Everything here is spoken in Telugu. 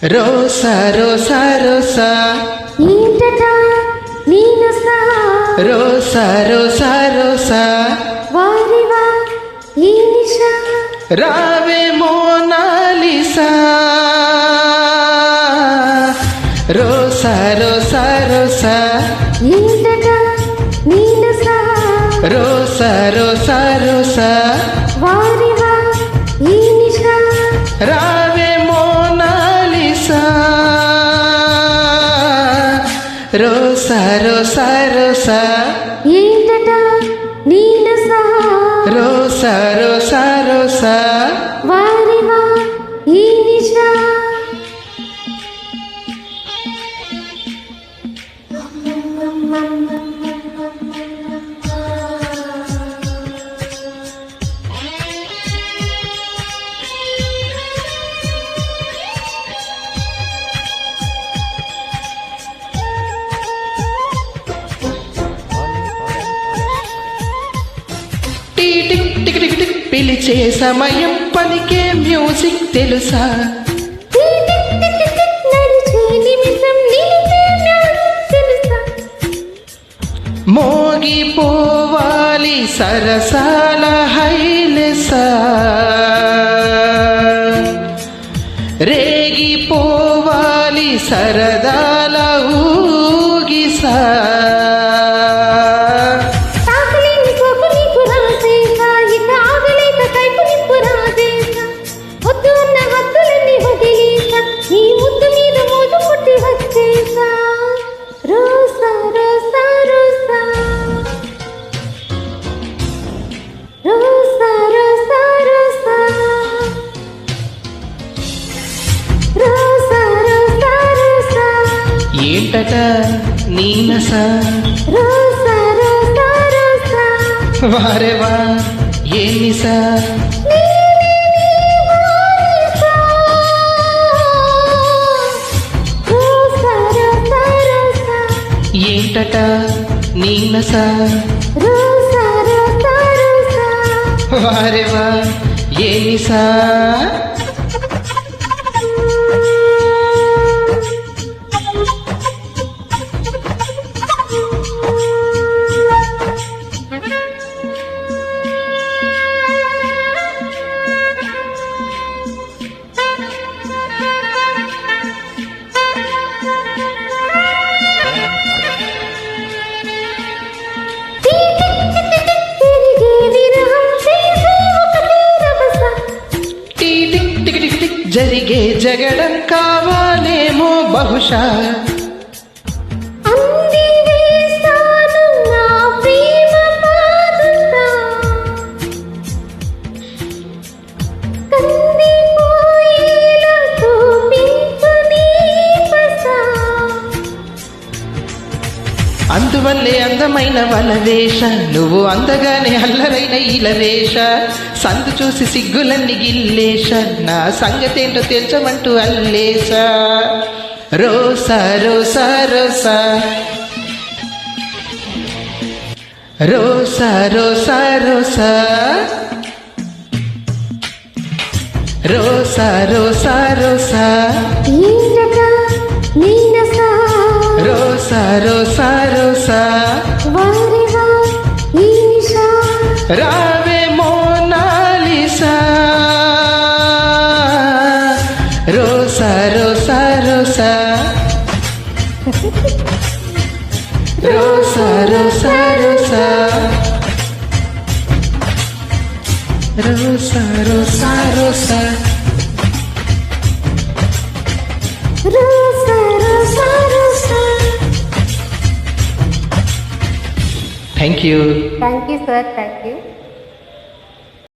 రోసా రోసా రోసా ఏంటట నీనసా రోసా రోసా రోసా వారివా ఈ నిషా రావే మోనాలిసా రోసా రోసా రోసా ఏంటట నీనసా రోసా రోసా రోసా వారివా ఈ నిషా రావే మోనాలిసా రోసా రోసా రోసా ఏంటట నీనసా రోసా రోసా రోసా వారివా ఈ నిషా టిక్ టిక్ టిక్ టిక్ పిలిచే సమయం పలికే మ్యూజిక్ తెలుసా నడిచే నిమిషం నిలిపే మ్యాజిక్ తెలుసా మోగిపోవాలి సరసాల హైలెసా రేగిపోవాలి సరదాల ఊగిసా తాకలేని సోకు నీకు రాసేసా ఇక ఆగలేక కైపు నిప్పు రాసేసా వద్దు అన్న హద్దులన్నీ వదిలేసా నీ ముద్దు మీద మోజు పుట్టి వచ్చేసా రోసా రోసా రోసా రోసా రోసా రోసా రోసా రోసా రోసా ఏంటట నీనసా రోసా రోసా రోసా వారేవా ఏనిసా రోసా రోసా రోసా ఏంటట నీనసా రోసా రోసా రోసా వారేవా ఏనిసా తిరిగే విరహం చేసే ఒకటే రభస టిక్ టిక్ టిక్ టిక్ జరిగే జగడం కావాలేమో బహుశా అంది వేస్తాను నా ప్రేమ పాదుత కందిపోయేలా చూపించు నీ పస అందువల్లే అందమైన వలవేష నువ్వు అందగానే అల్లరైన ఇలవేష సందు చూసి సిగ్గులన్నీ గిల్లేష నా సంగతేంటో తెల్చమంటూ అల్లేశ రోసా రోసా రోసా రోసా రోసా రోసా రోసా రోసా రోసా ఏంటట నీనసా రోసా రోసా రోసా వారివా ఈ నిషా రావే మోనాలిసా రోసా రోసా రోసా రోసా రోసా రోసా రోసా రోసా రోసా రోసా రోసా రోసా thank you thank you sir thank you